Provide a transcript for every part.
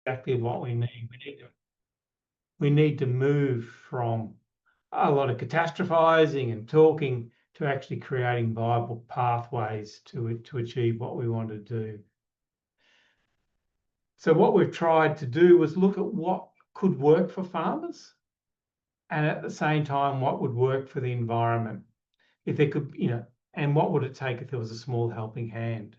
exactly what we need. We need to move from a lot of catastrophizing and talking to actually creating viable pathways to achieve what we want to do. So what we've tried to do was look at what could work for farmers, and at the same time, what would work for the environment. If there could, and what would it take if there was a small helping hand?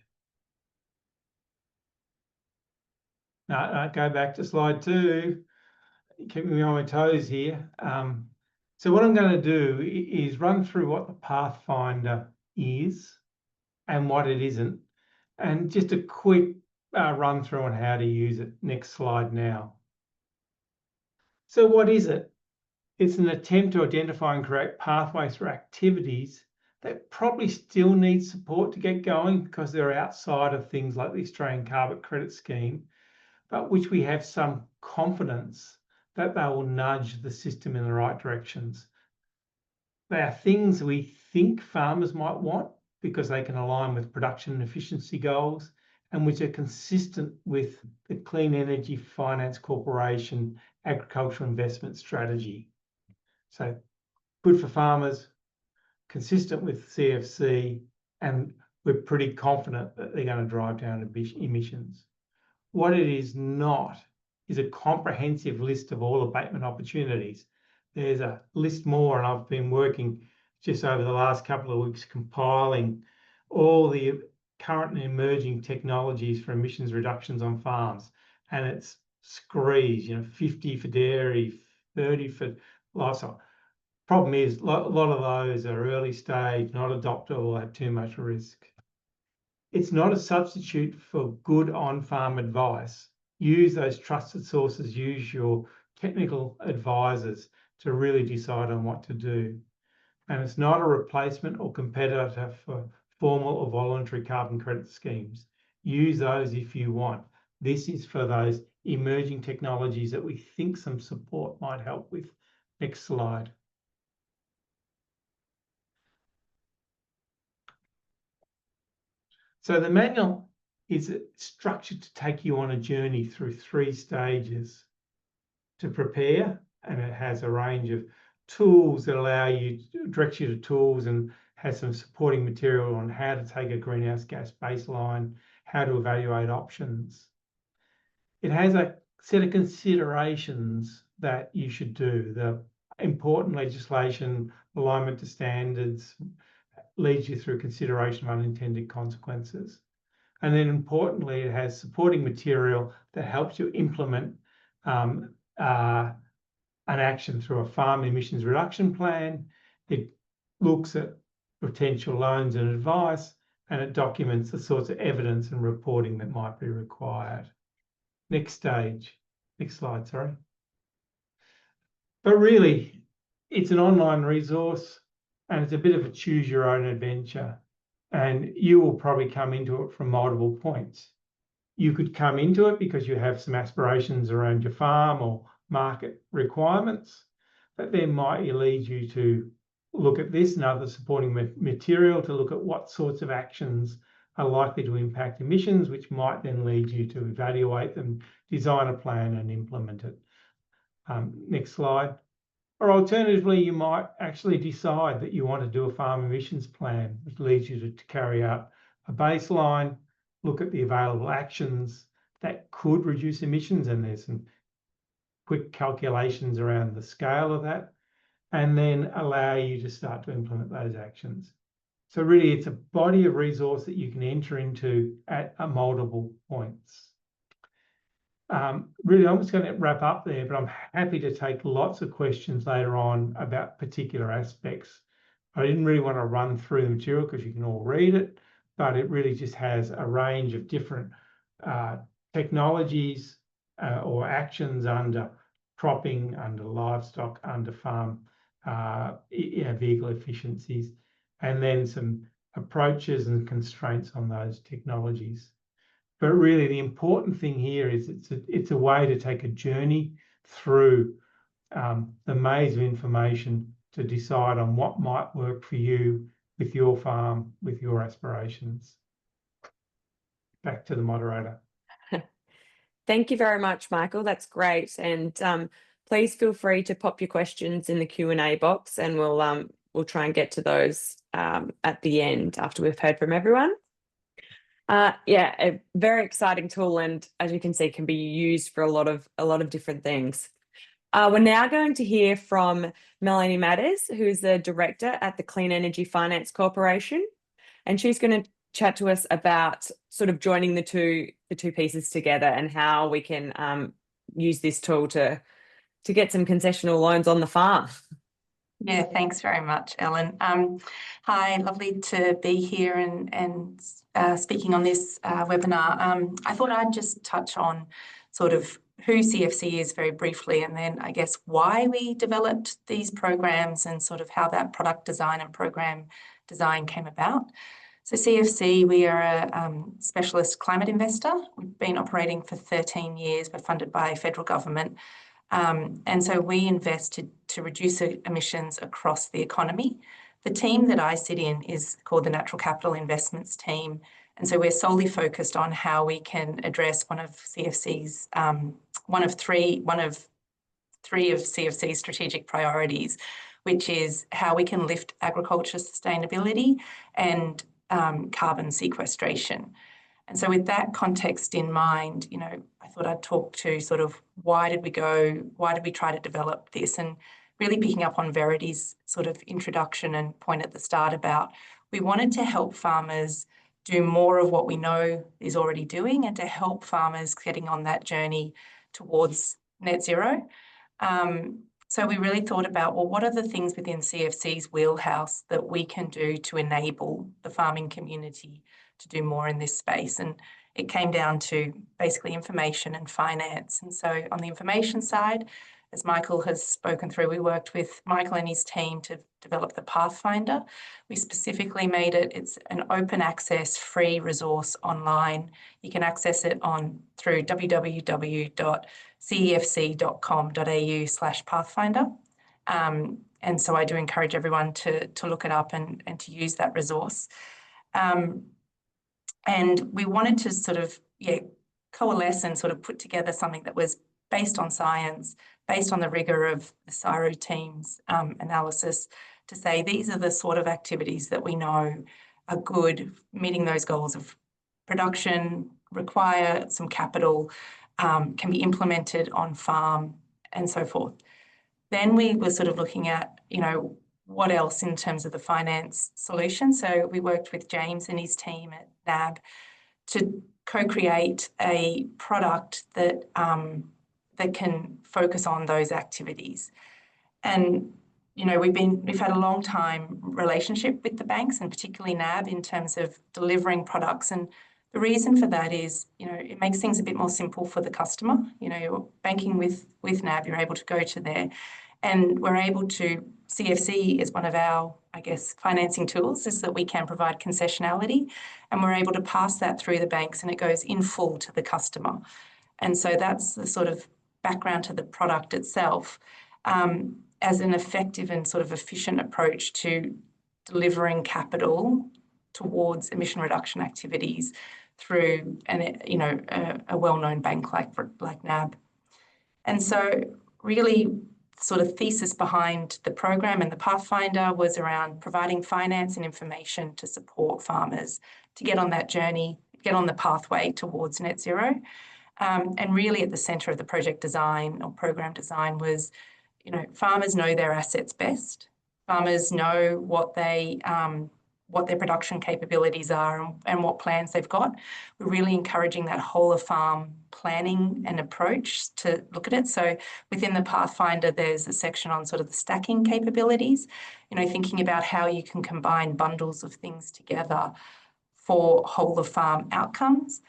Now, go back to slide 2. Keep me on my toes here. So what I'm going to do is run through what the Pathfinder is and what it isn't, and just a quick run through on how to use it. Next slide now. So what is it? It's an attempt to identify and create pathways for activities that probably still need support to get going because they're outside of things like the Australian Carbon Credit Scheme, but which we have some confidence that they will nudge the system in the right directions. They are things we think farmers might want because they can align with production and efficiency goals, and which are consistent with the Clean Energy Finance Corporation agricultural investment strategy. So good for farmers, consistent with CFC, and we're pretty confident that they're going to drive down emissions. What it is not is a comprehensive list of all abatement opportunities. There's a list more, and I've been working just over the last couple of weeks compiling all the current and emerging technologies for emissions reductions on farms. And it's screeds, 50 for dairy, 30 for livestock. Problem is, a lot of those are early stage, not adoptable, have too much risk. It's not a substitute for good on-farm advice. Use those trusted sources, use your technical advisors to really decide on what to do. And it's not a replacement or competitor for formal or voluntary carbon credit schemes. Use those if you want. This is for those emerging technologies that we think some support might help with. Next slide. So the manual is structured to take you on a journey through 3 stages to prepare, and it has a range of tools that allow you, direct you to tools, and has some supporting material on how to take a greenhouse gas baseline, how to evaluate options. It has a set of considerations that you should do. The important legislation, alignment to standards, leads you through consideration of unintended consequences. And then importantly, it has supporting material that helps you implement an action through a farm emissions reduction plan. It looks at potential loans and advice, and it documents the sorts of evidence and reporting that might be required. Next slide, sorry. But really, it's an online resource, and it's a bit of a choose your own adventure, and you will probably come into it from multiple points. You could come into it because you have some aspirations around your farm or market requirements, but then might lead you to look at this and other supporting material to look at what sorts of actions are likely to impact emissions, which might then lead you to evaluate them, design a plan and implement it. Next slide. Or alternatively, you might actually decide that you want to do a farm emissions plan, which leads you to carry out a baseline, look at the available actions that could reduce emissions, and there's some quick calculations around the scale of that, and then allow you to start to implement those actions. So really, it's a body of resource that you can enter into at multiple points. Really, I'm just going to wrap up there, but I'm happy to take lots of questions later on about particular aspects. I didn't really want to run through the material because you can all read it, but it really just has a range of different technologies or actions under cropping, under livestock, under farm vehicle efficiencies, and then some approaches and constraints on those technologies. But really, the important thing here is it's a way to take a journey through the maze of information to decide on what might work for you with your farm, with your aspirations. Back to the moderator. Thank you very much, Michael. That's great. And please feel free to pop your questions in the Q&A box, and we'll try and get to those at the end after we've heard from everyone. Yeah, a very exciting tool, and as you can see, can be used for a lot of different things. We're now going to hear from Melanie Matters, who's the director at the Clean Energy Finance Corporation, and she's going to chat to us about sort of joining the two pieces together and how we can use this tool to get some concessional loans on the farm. Yeah, thanks very much, Ellen. Hi, lovely to be here and speaking on this webinar. I thought I'd just touch on sort of who CFC is very briefly, and then I guess why we developed these programs and sort of how that product design and program design came about. So CFC, we are a specialist climate investor. We've been operating for 13 years. We're funded by federal government. And so we invest to reduce emissions across the economy. The team that I sit in is called the Natural Capital Investments team. And so we're solely focused on how we can address one of three of CFC's strategic priorities, which is how we can lift agriculture sustainability and carbon sequestration. And so with that context in mind, I thought I'd talk to sort of why did we try to develop this, and really picking up on Verity's sort of introduction and point at the start about we wanted to help farmers do more of what we know is already doing and to help farmers getting on that journey towards net zero. So we really thought about, well, what are the things within CFC's wheelhouse that we can do to enable the farming community to do more in this space? And it came down to basically information and finance. And so on the information side, as Michael has spoken through, we worked with Michael and his team to develop the Pathfinder. We specifically made it's an open access free resource online. You can access it through www.cefc.com.au/Pathfinder. And so I do encourage everyone to look it up and to use that resource. And we wanted to sort of coalesce and sort of put together something that was based on science, based on the rigor of the CSIRO team's analysis, to say these are the sort of activities that we know are good, meeting those goals of production, require some capital, can be implemented on farm, and so forth. Then we were sort of looking at, what else in terms of the finance solution. So we worked with James and his team at NAB to co-create a product that can focus on those activities. And we've had a long time relationship with the banks, and particularly NAB, in terms of delivering products. And the reason for that is, it makes things a bit more simple for the customer. You're banking with NAB, you're able to go to there, and we're able to. CFC is one of our, financing tools, is that we can provide concessionality, and we're able to pass that through the banks, and it goes in full to the customer. And so that's the sort of background to the product itself, as an effective and sort of efficient approach to delivering capital towards emission reduction activities through a well-known bank like NAB. And so really sort of thesis behind the program and the Pathfinder was around providing finance and information to support farmers to get on that journey, get on the pathway towards net zero. And really at the centre of the project design or program design was, farmers know their assets best. Farmers know what their production capabilities are and what plans they've got. We're really encouraging that whole of farm planning and approach to look at it. So within the Pathfinder, there's a section on sort of the stacking capabilities, thinking about how you can combine bundles of things together for whole of farm outcomes.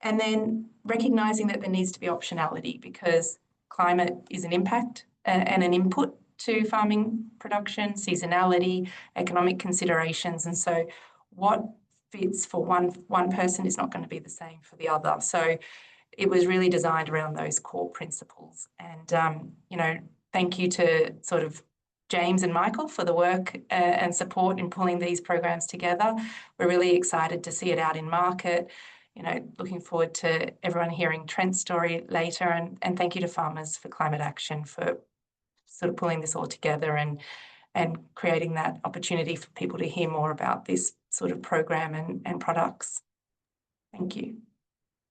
And then recognising that there needs to be optionality, because climate is an impact and an input to farming production, seasonality, economic considerations. And so what fits for one person is not going to be the same for the other. So it was really designed around those core principles. And, thank you to sort of James and Michael for the work and support in pulling these programs together. We're really excited to see it out in market. looking forward to everyone hearing Trent's story later, and thank you to Farmers for Climate Action for sort of pulling this all together and creating that opportunity for people to hear more about this sort of program and products. Thank you.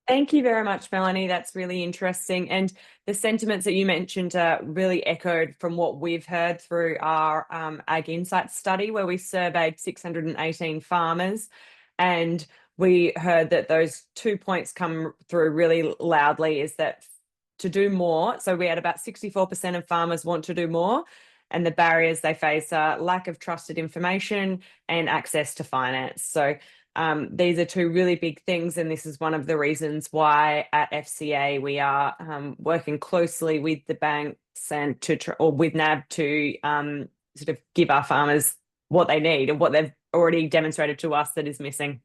Thank you very much, Melanie. That's really interesting. And the sentiments that you mentioned are really echoed from what we've heard through our Ag Insights study, where we surveyed 618 farmers. And we heard that those 2 points come through really loudly, is that to do more. So we had about 64% of farmers want to do more. And the barriers they face are lack of trusted information and access to finance. So these are two really big things, and this is one of the reasons why at FCA we are working closely with the banks and or with NAB to sort of give our farmers what they need and what they've already demonstrated to us that is missing.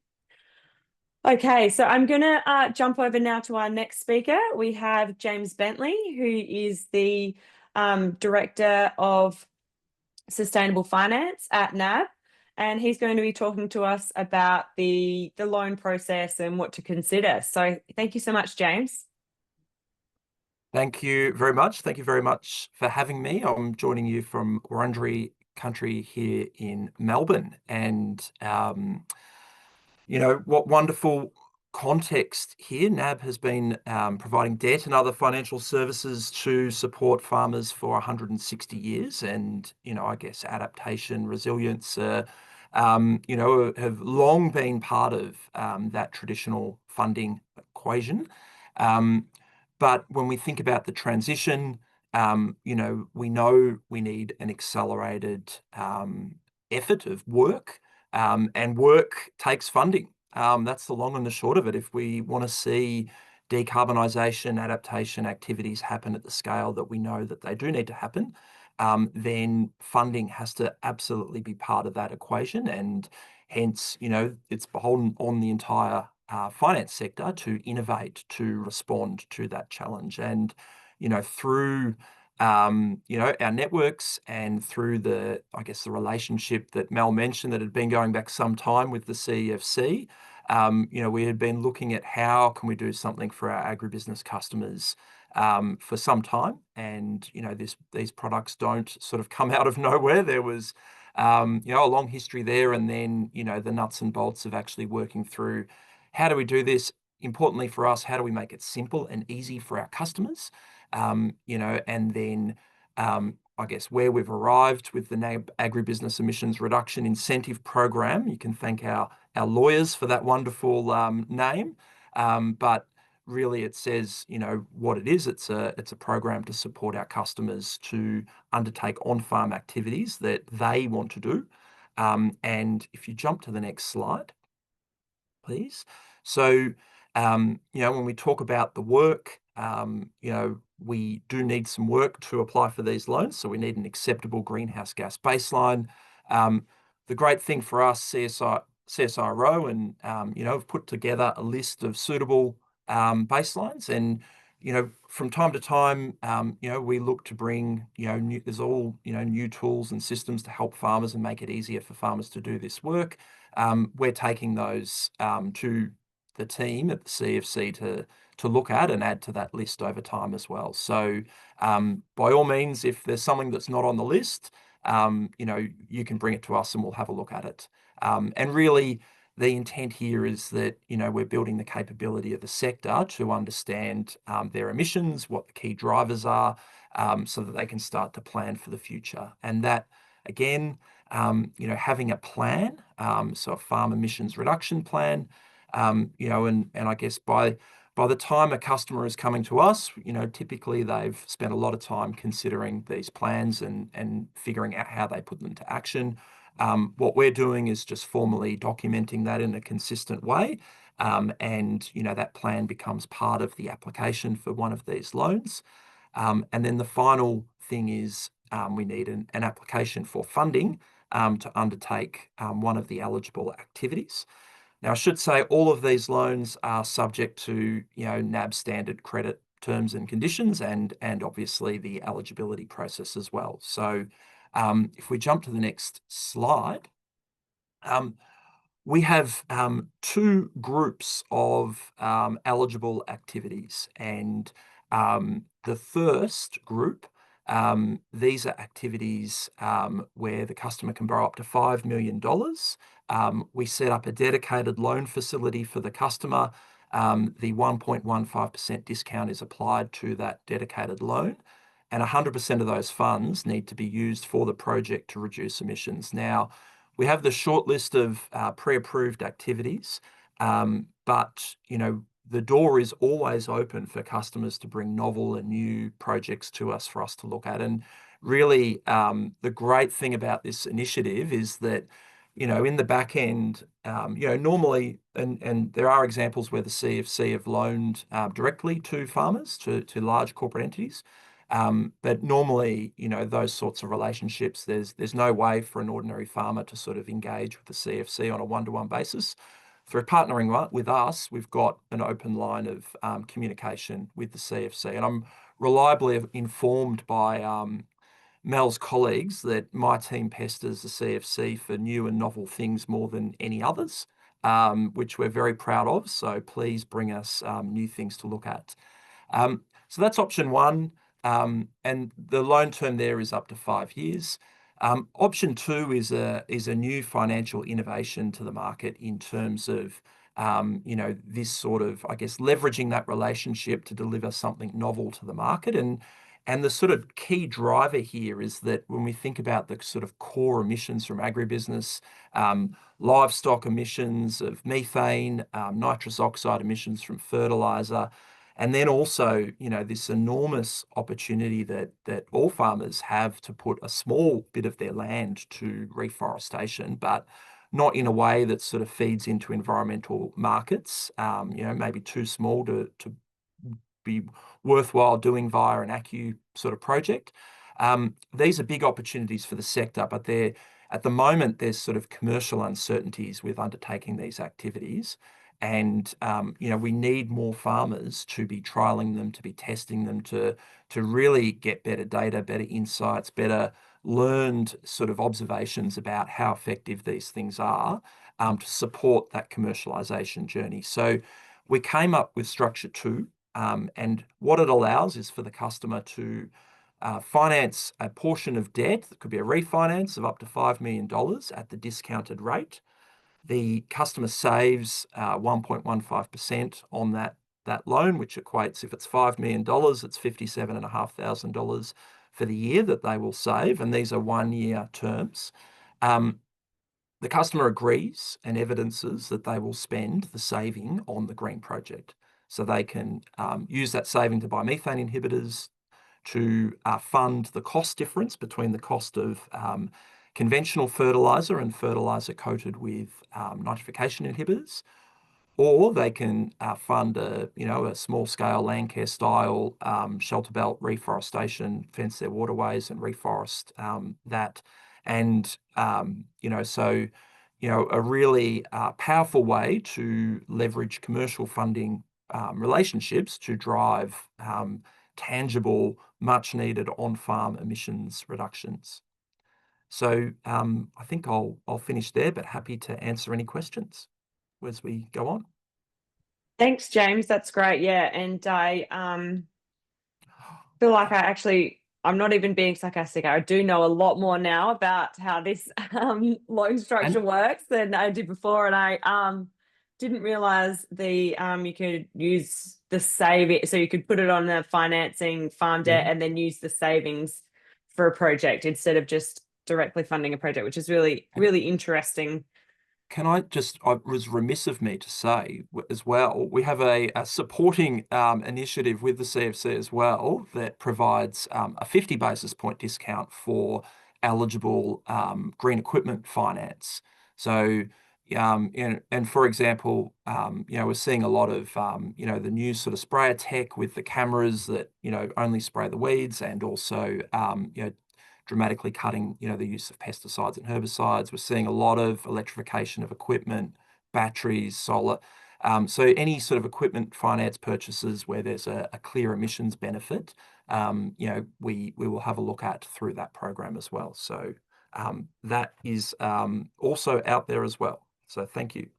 Okay, so I'm going to jump over now to our next speaker. We have James Bentley, who is the Director of Sustainable Finance at NAB. And he's going to be talking to us about the loan process and what to consider. So thank you so much, James. Thank you very much. Thank you very much for having me. I'm joining you from Wurundjeri country here in Melbourne. And, what wonderful context here. NAB has been providing debt and other financial services to support farmers for 160 years. And, I guess adaptation, resilience, have long been part of that traditional funding equation. But when we think about the transition, we know we need an accelerated effort of work, and work takes funding. That's the long and the short of it. If we want to see decarbonisation, adaptation activities happen at the scale that we know that they do need to happen, then funding has to absolutely be part of that equation. And hence, it's beholden on the entire finance sector to innovate, to respond to that challenge. And, through our networks and through the relationship that Mel mentioned that had been going back some time with the CEFC, we had been looking at how can we do something for our agribusiness customers for some time. And, these products don't sort of come out of nowhere. There was, a long history there. And then, the nuts and bolts of actually working through how do we do this? Importantly for us, how do we make it simple and easy for our customers? And then where we've arrived with the NAB Agribusiness Emissions Reduction Incentive Program. You can thank our lawyers for that wonderful name. But really it says, what it is. It's a program to support our customers to undertake on-farm activities that they want to do. And if you jump to the next slide, please. So, when we talk about the work, we do need some work to apply for these loans. So we need an acceptable greenhouse gas baseline. The great thing for us, CSIRO, and, have put together a list of suitable baselines. And, from time to time, we look to bring, there's all, new tools and systems to help farmers and make it easier for farmers to do this work. We're taking those to the team at the CFC to look at and add to that list over time as well. So by all means, if there's something that's not on the list, you can bring it to us and we'll have a look at it. And really, the intent here is that, we're building the capability of the sector to understand their emissions, what the key drivers are, so that they can start to plan for the future. And that, again, having a plan, so a farm emissions reduction plan, and I guess by the time a customer is coming to us, typically they've spent a lot of time considering these plans and figuring out how they put them to action. What we're doing is just formally documenting that in a consistent way. And, that plan becomes part of the application for one of these loans. And then the final thing is we need an application for funding to undertake one of the eligible activities. Now, I should say all of these loans are subject to, NAB standard credit terms and conditions and obviously the eligibility process as well. So if we jump to the next slide, we have two groups of eligible activities, and the first group, these are activities where the customer can borrow up to $5 million. We set up a dedicated loan facility for the customer. The 1.15% discount is applied to that dedicated loan, and 100% of those funds need to be used for the project to reduce emissions. Now, we have the short list of pre-approved activities, but the door is always open for customers to bring novel and new projects to us for us to look at. And really, the great thing about this initiative is that in the back end, normally, and there are examples where the CFC have loaned directly to farmers, to large corporate entities. But normally, those sorts of relationships, there's no way for an ordinary farmer to sort of engage with the CFC on a one-to-one basis. Through partnering with us, we've got an open line of communication with the CFC, and I'm reliably informed by Mel's colleagues that my team pesters the CFC for new and novel things more than any others, which we're very proud of. So please bring us new things to look at. So that's option one. And the loan term there is up to 5 years. Option two is a new financial innovation to the market in terms of this sort of, I guess, leveraging that relationship to deliver something novel to the market. And the sort of key driver here is that when we think about the sort of core emissions from agribusiness, livestock emissions of methane, nitrous oxide emissions from fertilizer, and then also, this enormous opportunity that all farmers have to put a small bit of their land to reforestation, but not in a way that sort of feeds into environmental markets, maybe too small to be worthwhile doing via an ACCU sort of project. These are big opportunities for the sector, but at the moment, there's sort of commercial uncertainties with undertaking these activities. And we need more farmers to be trialing them, to be testing them, to really get better data, better insights, better learned sort of observations about how effective these things are to support that commercialization journey. So we came up with Structure 2, and what it allows is for the customer to finance a portion of debt that could be a refinance of up to $5 million at the discounted rate. The customer saves 1.15% on that loan, which equates, if it's $5 million, it's $57,500 for the year that they will save, and these are 1-year terms. The customer agrees and evidences that they will spend the saving on the green project. So they can use that saving to buy methane inhibitors, to fund the cost difference between the cost of conventional fertilizer and fertilizer coated with nitrification inhibitors, or they can fund a small-scale land care style shelter belt reforestation, fence their waterways and reforest that, and so a really powerful way to leverage commercial funding relationships to drive tangible, much-needed on-farm emissions reductions. So I think I'll finish there, but happy to answer any questions as we go on. Thanks, James. That's great. Yeah, and I feel like I'm not even being sarcastic. I do know a lot more now about how this loan structure works than I did before, and I didn't realize you could use the saving, so you could put it on the financing farm debt and then use the savings for a project instead of just directly funding a project, which is really, really interesting. I was remiss of me to say as well, we have a supporting initiative with the CFC as well that provides a 50 basis point discount for eligible green equipment finance. So, and for example, we're seeing a lot of, the new sort of sprayer tech with the cameras that, only spray the weeds, and also, dramatically cutting, the use of pesticides and herbicides. We're seeing a lot of electrification of equipment, batteries, solar. So any sort of equipment finance purchases where there's a clear emissions benefit, we will have a look at through that program as well. So that is also out there as well. So thank you.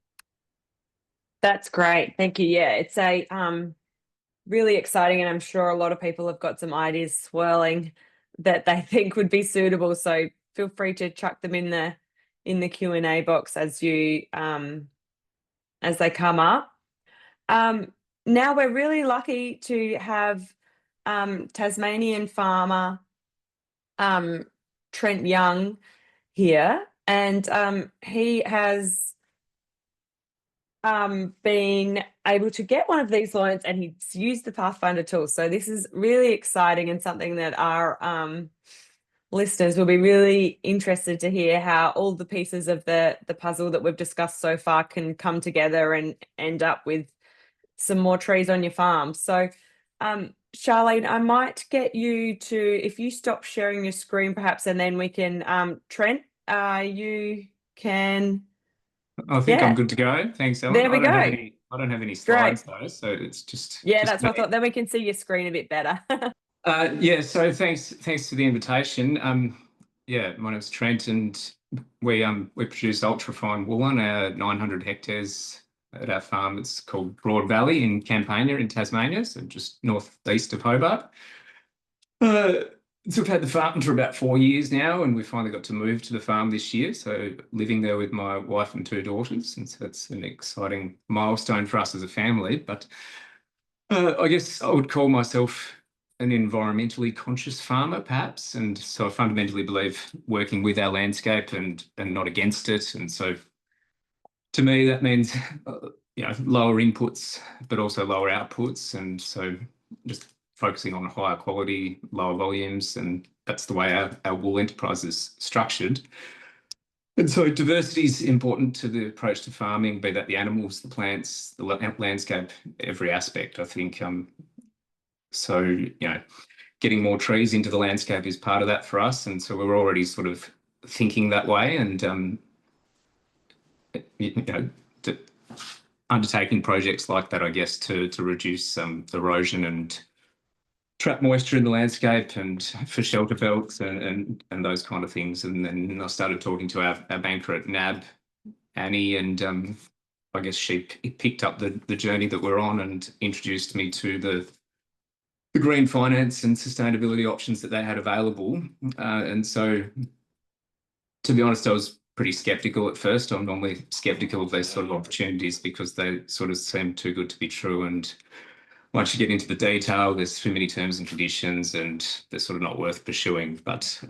That's great. Thank you. Yeah, it's a really exciting, and I'm sure a lot of people have got some ideas swirling that they think would be suitable. So feel free to chuck them in the Q&A box as you as they come up. Now we're really lucky to have Tasmanian farmer Trent Young here, and he has been able to get one of these loans, and he's used the Pathfinder tool. So this is really exciting and something that our listeners will be really interested to hear how all the pieces of the puzzle that we've discussed so far can come together and end up with some more trees on your farm. So Charlene, I might get you to, if you stop sharing your screen perhaps, and then we can Trent, you can. I think Yeah. I'm good to go. Thanks, Ellen. There we go. I don't have any slides though, so it's just That's what I me. thought. Then we can see your screen a bit better. Yeah, so thanks for the invitation. Yeah, my name's Trent, and we produce ultrafine wool on our 900 hectares at our farm. It's called Broad Valley in Campania in Tasmania, so just northeast of Hobart. So we've had the farm for about 4 years now, and we finally got to move to the farm this year. So living there with my wife and 2 daughters, and so that's an exciting milestone for us as a family. But I guess I would call myself an environmentally conscious farmer, perhaps. And so I fundamentally believe working with our landscape and not against it. And so to me, that means lower inputs, but also lower outputs. And so just focusing on higher quality, lower volumes, and that's the way our wool enterprise is structured. And so diversity is important to the approach to farming, be that the animals, the plants, the landscape, every aspect, I think. So, getting more trees into the landscape is part of that for us. And so we're already sort of thinking that way, and, undertaking projects like that, I guess, to reduce erosion and trap moisture in the landscape, and for shelter belts and those kind of things. And then I started talking to our banker at NAB, Annie, and I guess she picked up the journey that we're on and introduced me to the green finance and sustainability options that they had available. And so, to be honest, I was pretty skeptical at first. I'm normally skeptical of these sort of opportunities because they sort of seem too good to be true. And once you get into the detail, there's too many terms and conditions, and they're sort of not worth pursuing. But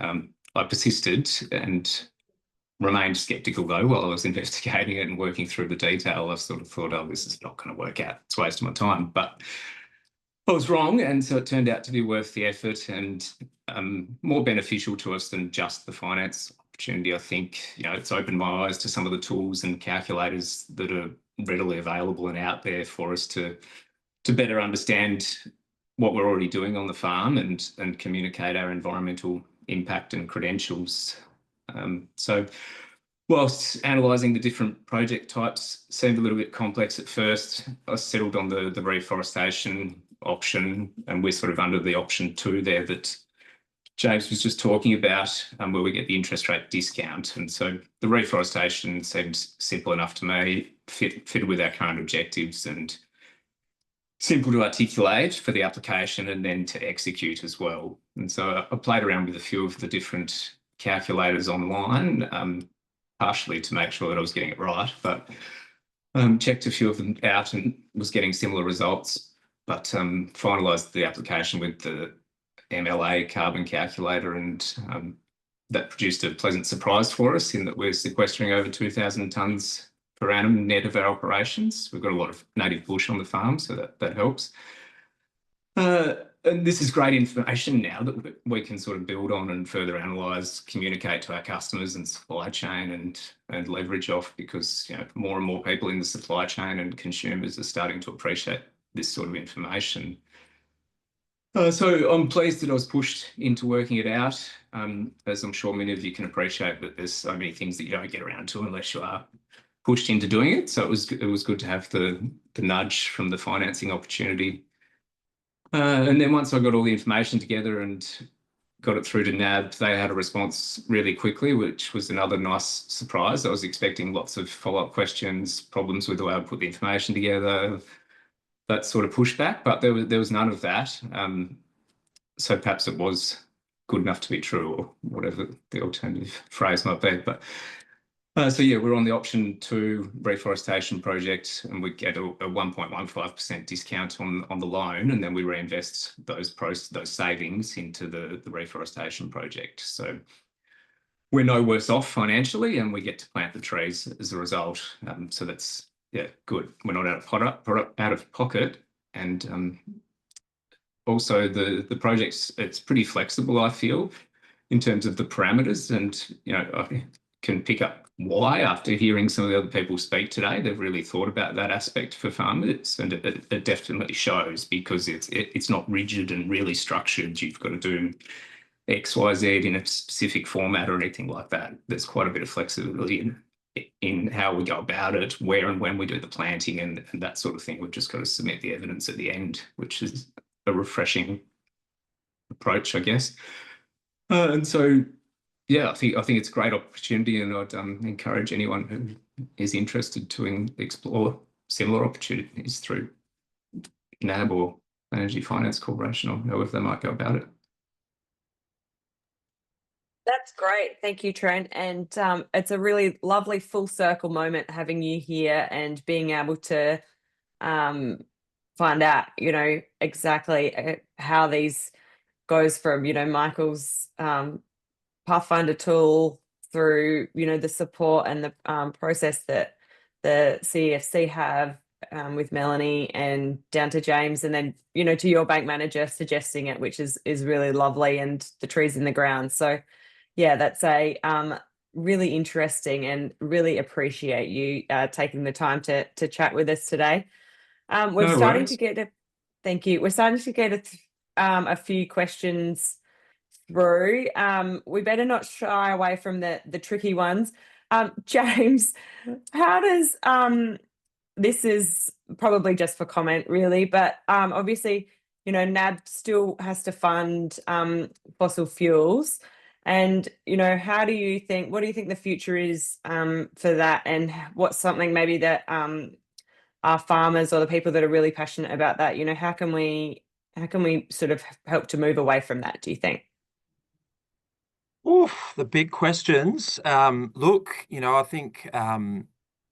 I persisted and remained skeptical though while I was investigating it and working through the detail. I sort of thought, oh, this is not going to work out. It's a waste of my time. But I was wrong, and so it turned out to be worth the effort and more beneficial to us than just the finance opportunity. I think it's opened my eyes to some of the tools and calculators that are readily available and out there for us to better understand what we're already doing on the farm and communicate our environmental impact and credentials. So whilst analysing the different project types seemed a little bit complex at first, I settled on the reforestation option, and we're sort of under the option 2 there that James was just talking about, where we get the interest rate discount. And so the reforestation seems simple enough to me, fitted with our current objectives, and simple to articulate for the application and then to execute as well. And so I played around with a few of the different calculators online, partially to make sure that I was getting it right, but checked a few of them out and was getting similar results, but finalised the application with the MLA carbon calculator, and that produced a pleasant surprise for us in that we're sequestering over 2,000 tonnes per annum net of our operations. We've got a lot of native bush on the farm, so that helps. And this is great information now that we can sort of build on and further analyse, communicate to our customers and supply chain, and leverage off, because more and more people in the supply chain and consumers are starting to appreciate this sort of information. So I'm pleased that I was pushed into working it out, as I'm sure many of you can appreciate that there's so many things that you don't get around to unless you are pushed into doing it. So it was good to have the nudge from the financing opportunity. And then once I got all the information together and got it through to NAB. They had a response really quickly, which was another nice surprise. I was expecting lots of follow-up questions, problems with the way I put the information together, that sort of pushback, but there was none of that. So perhaps it was good enough to be true, or whatever the alternative phrase might be. But so yeah, we're on the option 2 reforestation project, and we get a 1.15% discount on the loan, and then we reinvest those savings into the reforestation project. So we're no worse off financially, and we get to plant the trees as a result. So that's, yeah, good. We're not out of pocket, and also the project's, it's pretty flexible, I feel, in terms of the parameters, and I can pick up why after hearing some of the other people speak today. They've really thought about that aspect for farmers, and it definitely shows, because it's not rigid and really structured. You've got to do X, Y, Z in a specific format or anything like that. There's quite a bit of flexibility in how we go about it, where and when we do the planting and that sort of thing. We've just got to submit the evidence at the end, which is a refreshing approach, I guess. And so, yeah, I think it's a great opportunity, and I'd encourage anyone who is interested to explore similar opportunities through NAB or Energy Finance Corporation, or however they might go about it. That's great. Thank you, Trent. And it's a really lovely full circle moment having you here and being able to find out, exactly how these goes from, Michael's Pathfinder tool through, the support and the process that the CEFC have with Melanie, and down to James, and then, to your bank manager suggesting it, which is really lovely, and the trees in the ground. So yeah, that's a really interesting, and really appreciate you taking the time to chat with us today. We're No starting worries. to get thank you. We're starting to get a few questions through. We better not shy away from the tricky ones. James, how does this is probably just for comment really, but obviously, NAB still has to fund fossil fuels. And, what do you think the future is for that? And what's something maybe that our farmers or the people that are really passionate about that, how can we sort of help to move away from that, do you think? Oof, the big questions. Look, I think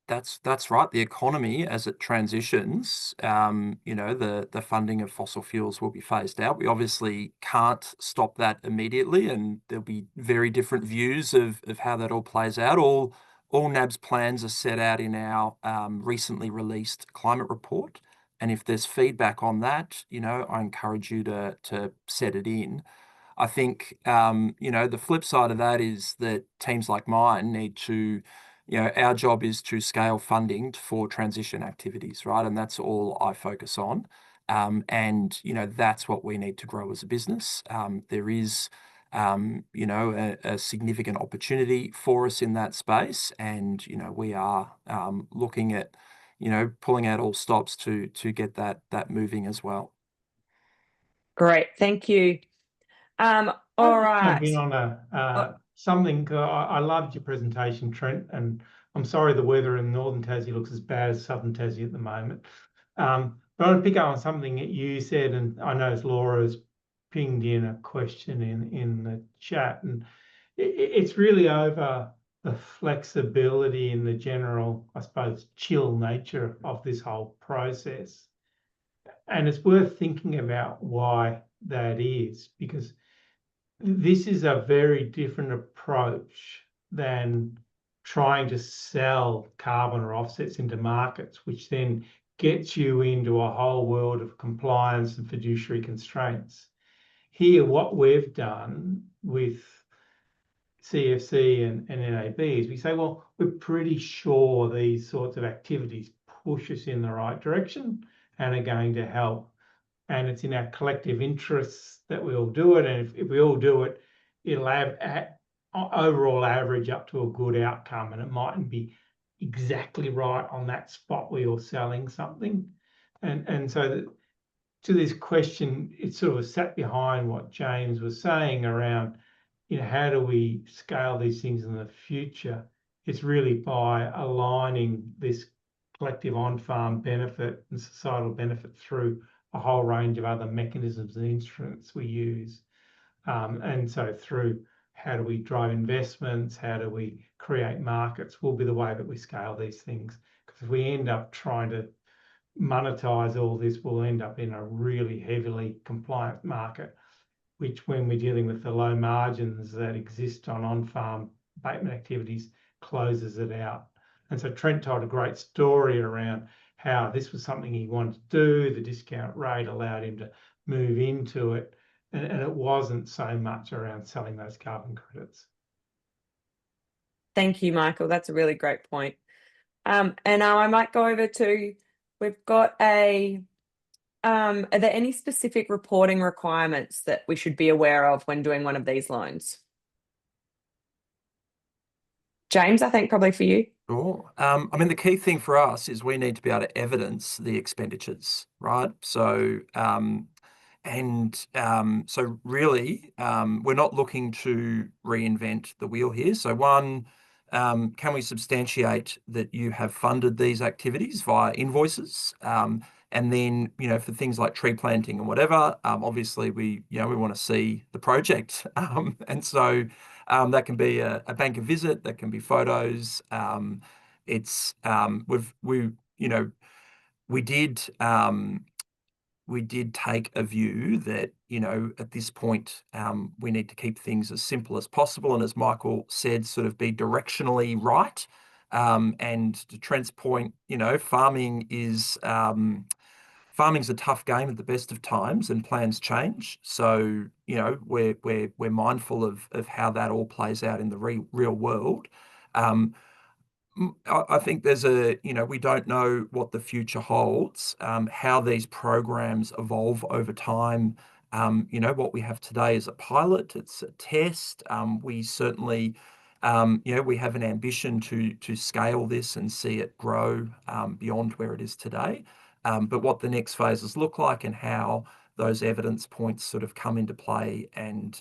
that's right. The economy, as it transitions, the funding of fossil fuels will be phased out. We obviously can't stop that immediately, and there'll be very different views of how that all plays out. All NAB's plans are set out in our recently released climate report, and if there's feedback on that, I encourage you to set it in. I think, the flip side of that is that teams like mine need to, our job is to scale funding for transition activities, right? And that's all I focus on. And, that's what we need to grow as a business. There is, a significant opportunity for us in that space. And, we are looking at, pulling out all stops to get that moving as well. Great, thank you. All right. Jump in on something. I loved your presentation, Trent, and I'm sorry the weather in northern Tassie looks as bad as southern Tassie at the moment. But I want to pick up on something that you said, and I noticed Laura's pinged in a question in the chat, and it's really over the flexibility and the general, I suppose, chill nature of this whole process. And it's worth thinking about why that is, because this is a very different approach than trying to sell carbon or offsets into markets, which then gets you into a whole world of compliance and fiduciary constraints. Here, what we've done with CFC and NAB is we say, well, we're pretty sure these sorts of activities push us in the right direction and are going to help. And it's in our collective interests that we all do it. And if we all do it, it'll overall average up to a good outcome. And it mightn't be exactly right on that spot where you're selling something. And so to this question, it sort of sat behind what James was saying around, how do we scale these things in the future? It's really by aligning this collective on-farm benefit and societal benefit through a whole range of other mechanisms and instruments we use. And so through how do we drive investments, how do we create markets, will be the way that we scale these things. Because if we end up trying to monetize all this, we'll end up in a really heavily compliant market, which when we're dealing with the low margins that exist on-farm abatement activities, closes it out. And so Trent told a great story around how this was something he wanted to do. The discount rate allowed him to move into it. And it wasn't so much around selling those carbon credits. Thank you, Michael. That's a really great point. And now I might go over to, we've got are there any specific reporting requirements that we should be aware of when doing one of these loans? James, I think probably for you. Sure. I mean, the key thing for us is we need to be able to evidence the expenditures, right? So, so really, we're not looking to reinvent the wheel here. So one, can we substantiate that you have funded these activities via invoices? And then, for things like tree planting and whatever, obviously we want to see the project. And so that can be a banker visit, that can be photos. We did take a view that, at this point, we need to keep things as simple as possible. And as Michael said, sort of be directionally right. And to Trent's point, farming's a tough game at the best of times, and plans change. So, we're mindful of how that all plays out in the real world. I think there's we don't know what the future holds, how these programs evolve over time. What we have today is a pilot, it's a test. We certainly, we have an ambition to scale this and see it grow beyond where it is today. But what the next phases look like and how those evidence points sort of come into play and,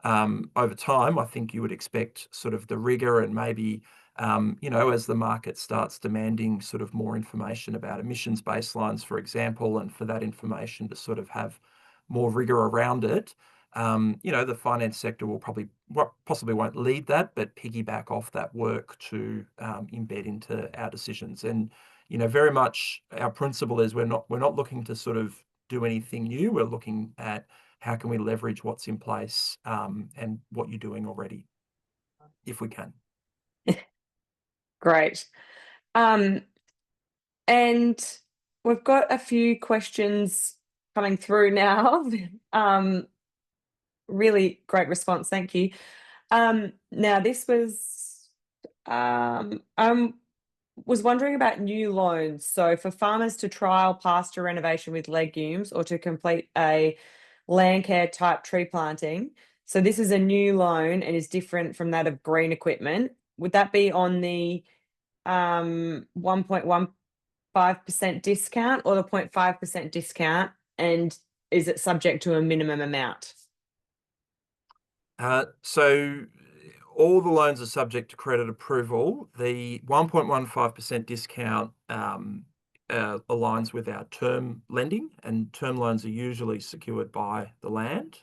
over time, I think you would expect sort of the rigor and maybe, as the market starts demanding sort of more information about emissions baselines, for example, and for that information to sort of have more rigor around it, the finance sector will possibly won't lead that, but piggyback off that work to embed into our decisions. And, very much our principle is we're not looking to sort of do anything new. We're looking at how can we leverage what's in place and what you're doing already, if we can. Great. And we've got a few questions coming through now. Really great response. Thank you. Now this was, was wondering about new loans. So for farmers to trial pasture renovation with legumes or to complete a land care type tree planting. So this is a new loan and is different from that of green equipment. Would that be on the 1.15% discount or the 0.5% discount? And is it subject to a minimum amount? So all the loans are subject to credit approval. The 1.15% discount aligns with our term lending, and term loans are usually secured by the land.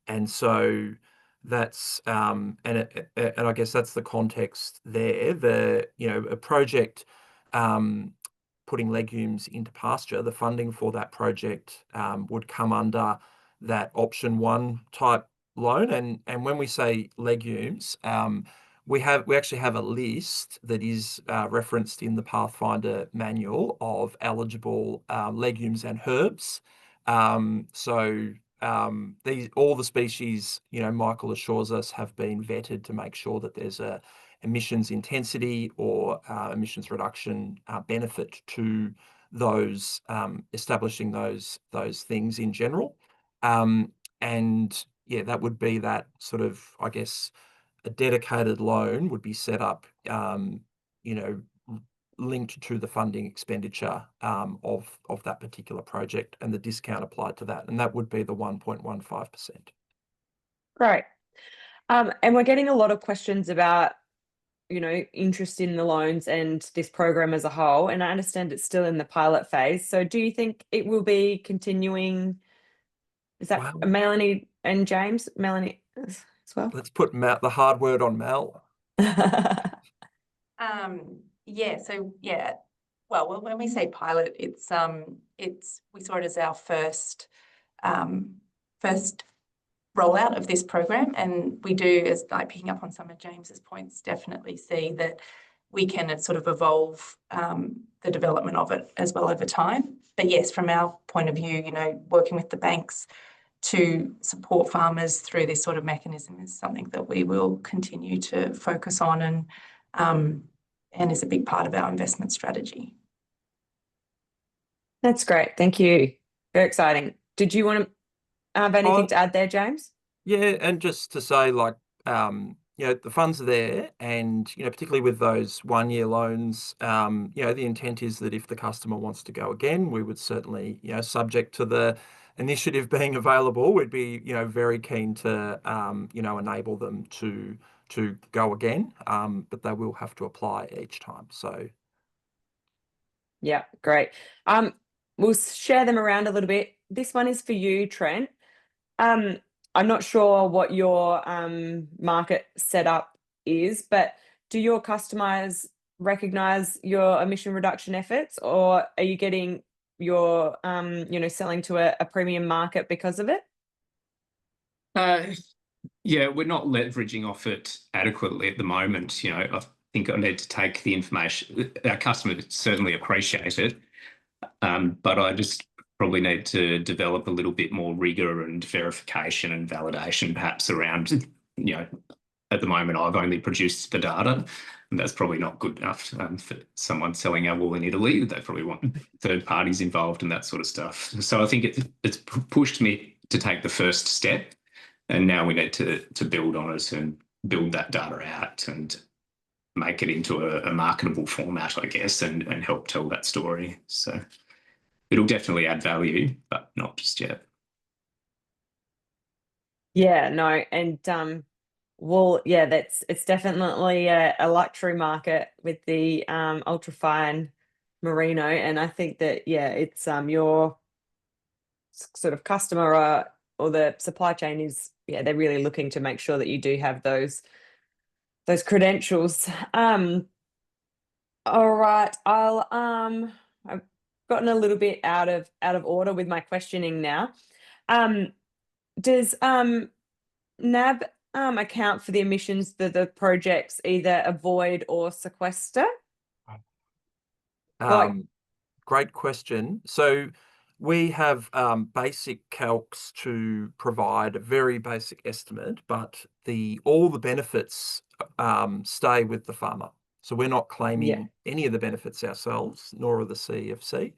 And so that's and I guess that's the context there. A project putting legumes into pasture, the funding for that project would come under that option 1 type loan. And when we say legumes, we actually have a list that is referenced in the Pathfinder manual of eligible legumes and herbs. So all the species, Michael assures us, have been vetted to make sure that there's a emissions intensity or emissions reduction benefit to those establishing those things in general. And yeah, that would be that sort of, I guess, a dedicated loan would be set up, linked to the funding expenditure of that particular project and the discount applied to that, and that would be the 1.15%. Great. And we're getting a lot of questions about, interest in the loans and this program as a whole. And I understand it's still in the pilot phase. So do you think it will be continuing? Is that Well, Melanie and James? Melanie as well? let's put the hard word on Mel. Well, when we say pilot, it's we saw it as our first rollout of this program, and we do, as like picking up on some of James's points, definitely see that we can sort of evolve the development of it as well over time. But yes, from our point of view, working with the banks to support farmers through this sort of mechanism is something that we will continue to focus on and is a big part of our investment strategy. That's great. Thank you. Very exciting. Did you want to have anything to add there, James? Yeah, and just to say, the funds are there, and particularly with those 1-year loans, the intent is that if the customer wants to go again, we would certainly, subject to the initiative being available, we'd be, very keen to, enable them to go again, but they will have to apply each time. So, yeah, great. We'll share them around a little bit. This one is for you, Trent. I'm not sure what your market setup is, but do your customers recognize your emission reduction efforts, or are you getting your selling to a premium market because of it? Yeah, we're not leveraging off it adequately at the moment. I think I need to take the information. Our customers certainly appreciate it, but I just probably need to develop a little bit more rigor and verification and validation, perhaps around, at the moment I've only produced the data, and that's probably not good enough for someone selling our wool in Italy. They probably want third parties involved and that sort of stuff. So I think it's pushed me to take the first step, and now we need to build on it and build that data out and make it into a marketable format, I guess, and help tell that story. So it'll definitely add value, but not just yet. Yeah, no, and it's definitely a luxury market with the ultrafine merino, and I think that it's your sort of customer or the supply chain is they're really looking to make sure that you do have those credentials. All right, I've gotten a little bit out of order with my questioning now. Does NAB account for the emissions that the projects either avoid or sequester? Great question. So we have basic calcs to provide a very basic estimate, but all the benefits stay with the farmer. So we're not claiming any of the benefits ourselves, nor are the CEFC.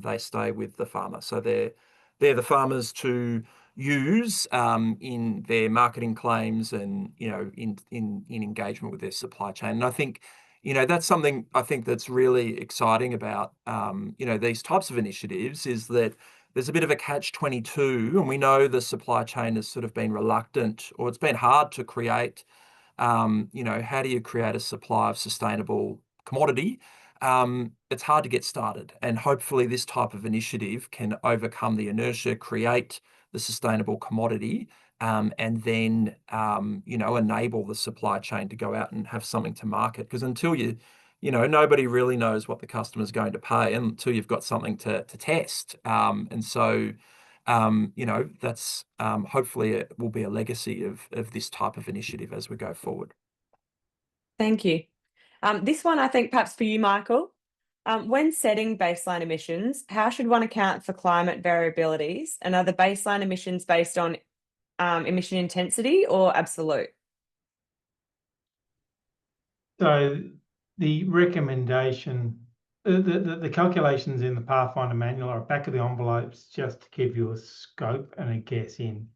They stay with the farmer. So they're the farmers to use in their marketing claims and in engagement with their supply chain. And I think that's something I think that's really exciting about these types of initiatives, is that there's a bit of a catch-22, and we know the supply chain has sort of been reluctant, or it's been hard to create. How do you create a supply of sustainable commodity? It's hard to get started, and hopefully this type of initiative can overcome the inertia, create the sustainable commodity, and then enable the supply chain to go out and have something to market. Because until nobody really knows what the customer is going to pay until you've got something to test. And so that's hopefully it will be a legacy of this type of initiative as we go forward. Thank you. This one, I think perhaps for you, Michael. When setting baseline emissions, how should one account for climate variabilities? And are the baseline emissions based on emission intensity or absolute? So the recommendation, the calculations in the Pathfinder manual are back of the envelopes, just to give you a scope and a guess in.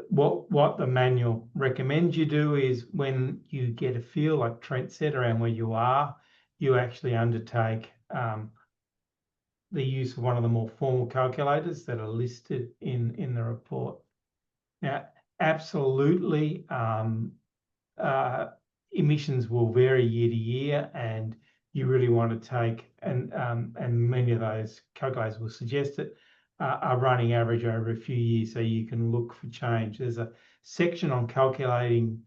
What the manual recommends you do is, when you get a feel, like Trent said, around where you are, you actually undertake the use of one of the more formal calculators that are listed in the report. Now, absolutely, emissions will vary year to year, and you really want to take, and many of those calculators will suggest it, a running average over a few years so you can look for change. There's a section on calculating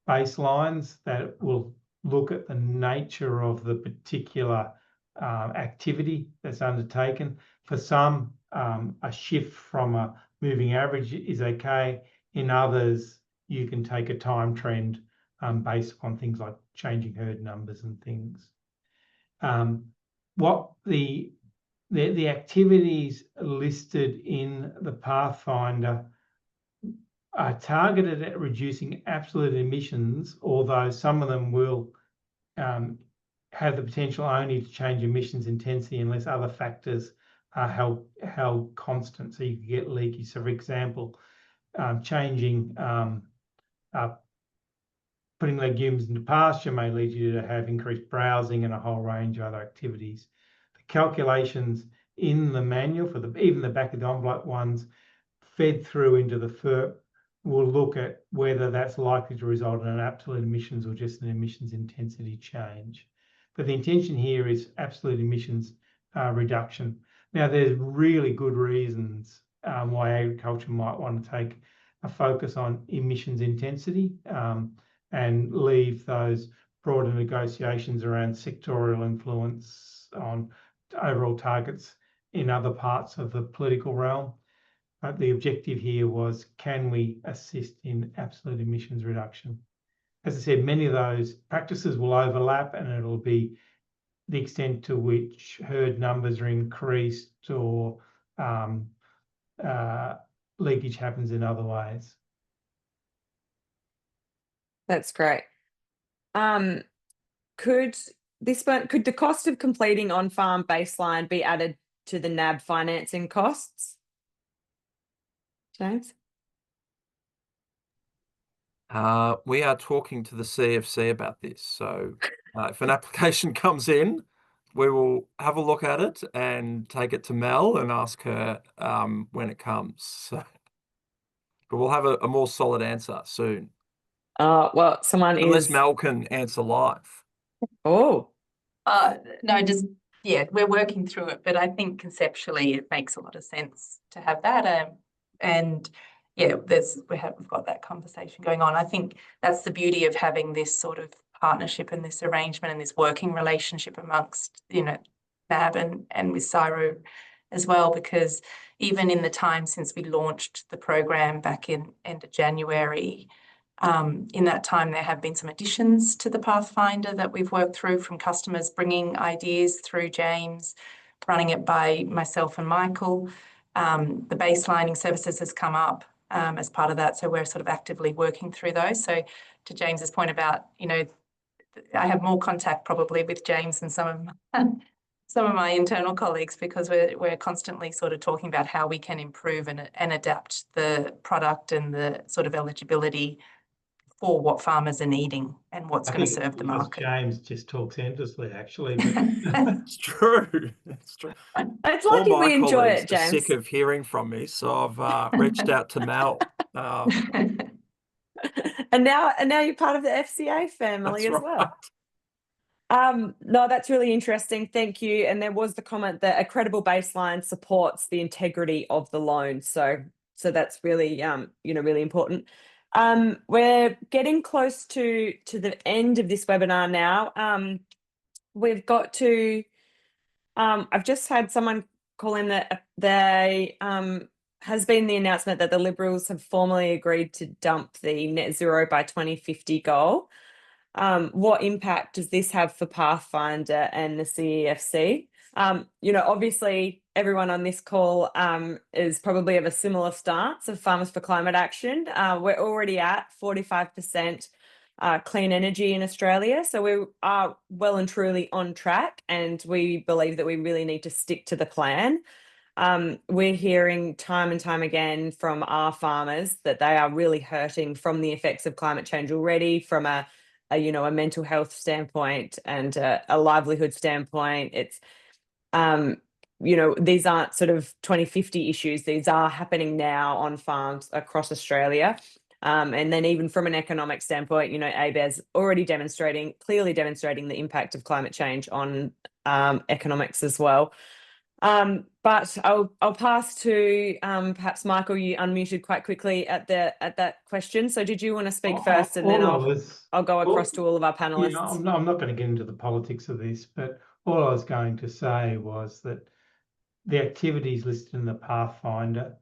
baselines that will look at the nature of the particular activity that's undertaken. For some, a shift from a moving average is okay. In others, you can take a time trend based upon things like changing herd numbers and things. What the activities listed in the Pathfinder are targeted at reducing absolute emissions, although some of them will have the potential only to change emissions intensity unless other factors are held constant. So you could get leakage. So, for example, changing putting legumes into pasture may lead you to have increased browsing and a whole range of other activities. The calculations in the manual for even the back of the envelope ones fed through into the FERP will look at whether that's likely to result in an absolute emissions or just an emissions intensity change. But the intention here is absolute emissions reduction. Now, there's really good reasons why agriculture might want to take a focus on emissions intensity and leave those broader negotiations around sectorial influence on overall targets in other parts of the political realm. But the objective here was, can we assist in absolute emissions reduction? As I said, many of those practices will overlap, and it'll be the extent to which herd numbers are increased or leakage happens in other ways. That's great. Could the cost of completing on-farm baseline be added to the NAB financing costs? James? We are talking to the CFC about this. So if an application comes in, we will have a look at it and take it to Mel and ask her when it comes. So, but we'll have a more solid answer soon. Well, someone Unless is. Mel can answer live. Oh, No, just, yeah, we're working through it, but I think conceptually it makes a lot of sense to have that. And yeah, we've got that conversation going on. I think that's the beauty of having this sort of partnership and this arrangement and this working relationship amongst, NAB and with CSIRO as well, because even in the time since we launched the program back in end of January, in that time, there have been some additions to the Pathfinder that we've worked through from customers bringing ideas through James, running it by myself and Michael. The baselining services has come up as part of that, so we're sort of actively working through those. So to James's point about, I have more contact probably with James than some of my internal colleagues, because we're constantly sort of talking about how we can improve and adapt the product and the sort of eligibility for what farmers are needing and what's going to serve the market. James just talks endlessly, actually. It's true. It's true. it's lucky we enjoy it, Are James. sick of hearing from me, so I've reached out to Mel. And now you're part of the FCA family as well. No, that's really interesting. Thank you. And there was the comment that a credible baseline supports the integrity of the loan. So that's really really important. We're getting close to the end of this webinar now. We've got to. I've just had someone call in that they has been the announcement that the Liberals have formally agreed to dump the net zero by 2050 goal. What impact does this have for Pathfinder and the CEFC? Obviously everyone on this call is probably of a similar stance of Farmers for Climate Action. We're already at 45% clean energy in Australia, so we are well and truly on track, and we believe that we really need to stick to the plan. We're hearing time and time again from our farmers that they are really hurting from the effects of climate change already, from a you know, a mental health standpoint and a livelihood standpoint. It's you know, these aren't sort of 2050 issues. These are happening now on farms across Australia. And then even from an economic standpoint, you know, ABARES already clearly demonstrating the impact of climate change on economics as well. But I'll pass to perhaps Michael. You unmuted quite quickly at that question. So did you want to speak first, and then I'll go across to all of our panelists? Yeah, I'm not going to get into the politics of this, but all I was going to say was that the activities listed in the Pathfinder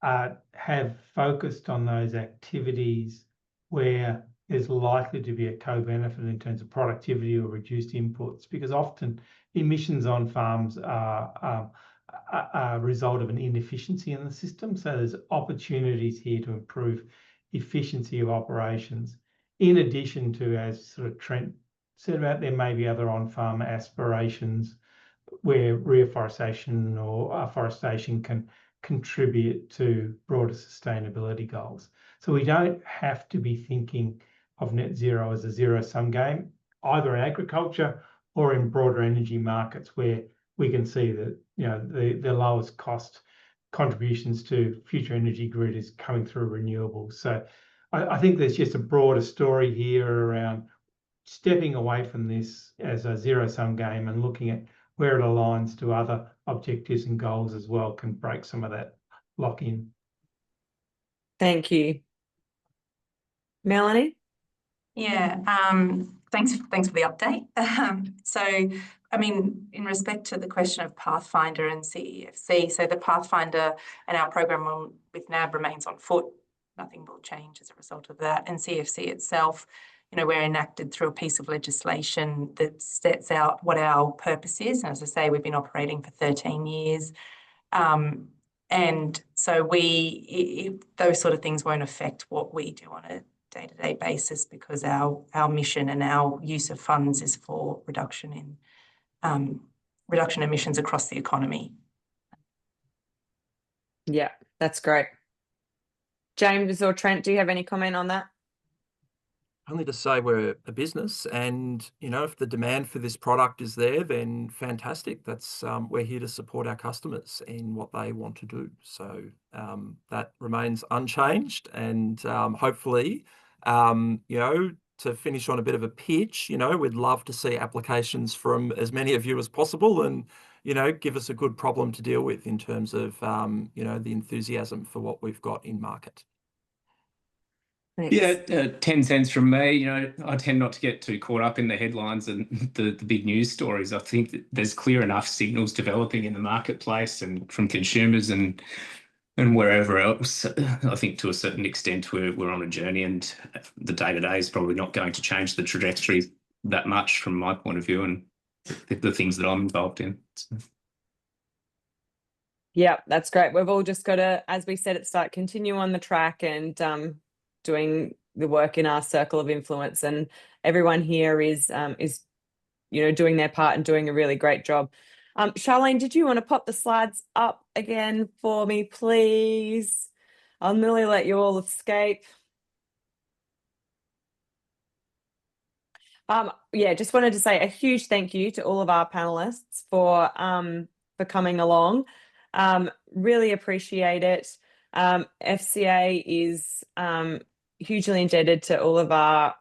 have focused on those activities where there's likely to be a co-benefit in terms of productivity or reduced inputs, because often emissions on farms are a result of an inefficiency in the system. So there's opportunities here to improve efficiency of operations, in addition to, as sort of Trent said about, there may be other on-farm aspirations where reforestation or afforestation can contribute to broader sustainability goals. So we don't have to be thinking of net zero as a zero-sum game, either in agriculture or in broader energy markets, where we can see that, you know, the lowest cost contributions to future energy grid is coming through renewables. So I think there's just a broader story here around stepping away from this as a zero-sum game and looking at where it aligns to other objectives and goals as well, can break some of that lock-in. Thank you. Melanie? Yeah, thanks for the update. So, I mean, in respect to the question of Pathfinder and CEFC, so the Pathfinder and our program with NAB remains on foot. Nothing will change as a result of that. And CEFC itself, you know, we're enacted through a piece of legislation that sets out what our purpose is. And as I say, we've been operating for 13 years. And so those sort of things won't affect what we do on a day-to-day basis, because our mission and our use of funds is for reduction emissions across the economy. Yeah, that's great. James or Trent, do you have any comment on that? Only to say we're a business, and you know, if the demand for this product is there, then fantastic. That's we're here to support our customers in what they want to do. So that remains unchanged, and hopefully, you know, to finish on a bit of a pitch, you know, we'd love to see applications from as many of you as possible, and you know, give us a good problem to deal with in terms of you know, the enthusiasm for what we've got in market. Thanks. Yeah, 10 cents from me. You know, I tend not to get too caught up in the headlines and the big news stories. I think that there's clear enough signals developing in the marketplace and from consumers and wherever else. I think to a certain extent we're on a journey, and the day-to-day is probably not going to change the trajectory that much from my point of view and the things that I'm involved in. Yeah, that's great. We've all just got to, as we said at the start, continue on the track and doing the work in our circle of influence, and everyone here is you know, doing their part and doing a really great job. Charlene, did you want to pop the slides up again for me, please? I'll nearly let you all escape. Yeah, just wanted to say a huge thank you to all of our panelists for coming along. Really appreciate it. FCA is hugely indebted to all of our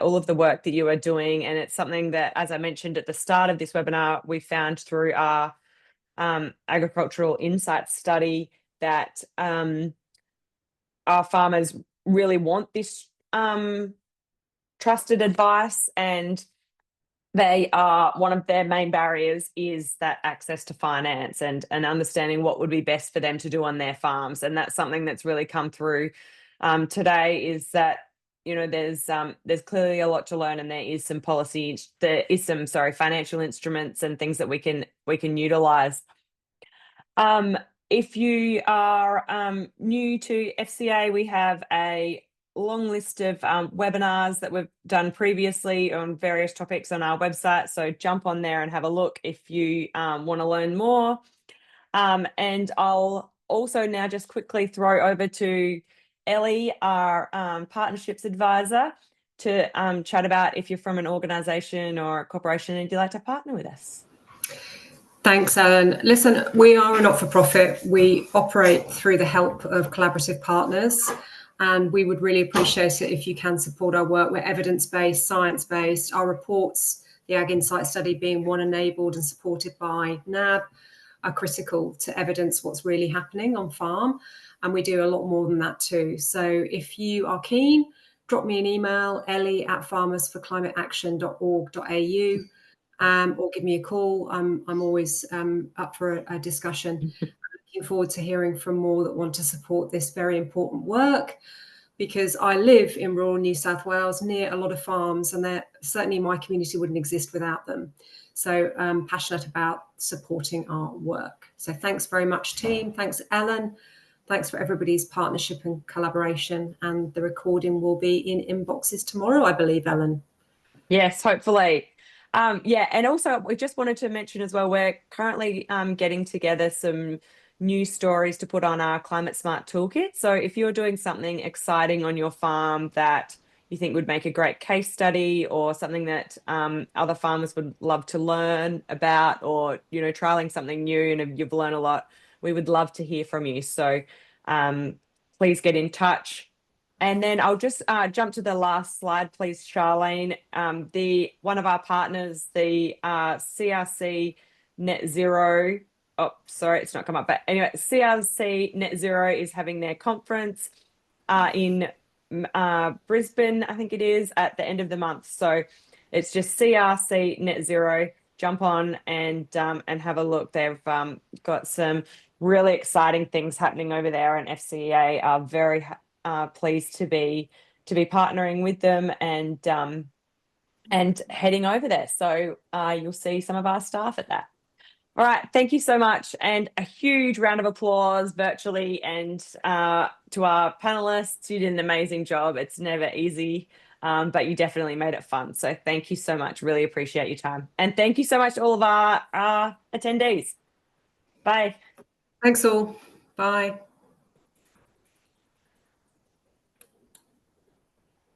all of the work that you are doing, and it's something that, as I mentioned at the start of this webinar, we found through our agricultural insights study that our farmers really want this trusted advice, and they are, one of their main barriers is that access to finance and understanding what would be best for them to do on their farms. And that's something that's really come through today, is that, you know, there's clearly a lot to learn, and there is some financial instruments and things that we can utilize. If you are new to FCA, we have a long list of webinars that we've done previously on various topics on our website. So jump on there and have a look if you want to learn more. And I'll also now just quickly throw over to Ellie, our partnerships advisor. to chat about if you're from an organisation or a corporation and you'd like to partner with us. Thanks, Ellen. Listen, we are a not-for-profit. We operate through the help of collaborative partners, and we would really appreciate it if you can support our work. We're evidence-based, science-based. Our reports, the Ag Insight study being one enabled and supported by NAB, are critical to evidence what's really happening on farm. And we do a lot more than that too. So if you are keen, drop me an email, ellie@farmersforclimateaction.org.au. Or give me a call. I'm always up for a discussion. I'm looking forward to hearing from more that want to support this very important work, because I live in rural New South Wales near a lot of farms, and certainly my community wouldn't exist without them. So I'm passionate about supporting our work. So thanks very much, team. Thanks, Ellen. Thanks for everybody's partnership and collaboration. And the recording will be in inboxes tomorrow, I believe, Ellen. Yes, hopefully. Yeah, and also we just wanted to mention as well, we're currently getting together some news stories to put on our Climate Smart Toolkit. So if you're doing something exciting on your farm that you think would make a great case study, or something that other farmers would love to learn about, or, you know, trialing something new and you've learned a lot, we would love to hear from you. So please get in touch. And then I'll just jump to the last slide, please, Charlene. One of our partners, the CRC Net Zero. Oh, sorry, it's not come up. But anyway, CRC Net Zero is having their conference in Brisbane, I think it is, at the end of the month. So it's just CRC Net Zero. Jump on and have a look. They've got some really exciting things happening over there, and FCEA are very pleased to be partnering with them and heading over there. So you'll see some of our staff at that. All right, thank you so much, and a huge round of applause virtually, and to our panelists. You did an amazing job. It's never easy, but you definitely made it fun. So thank you so much. Really appreciate your time, and thank you so much to all of our attendees. Bye. Thanks all. Bye.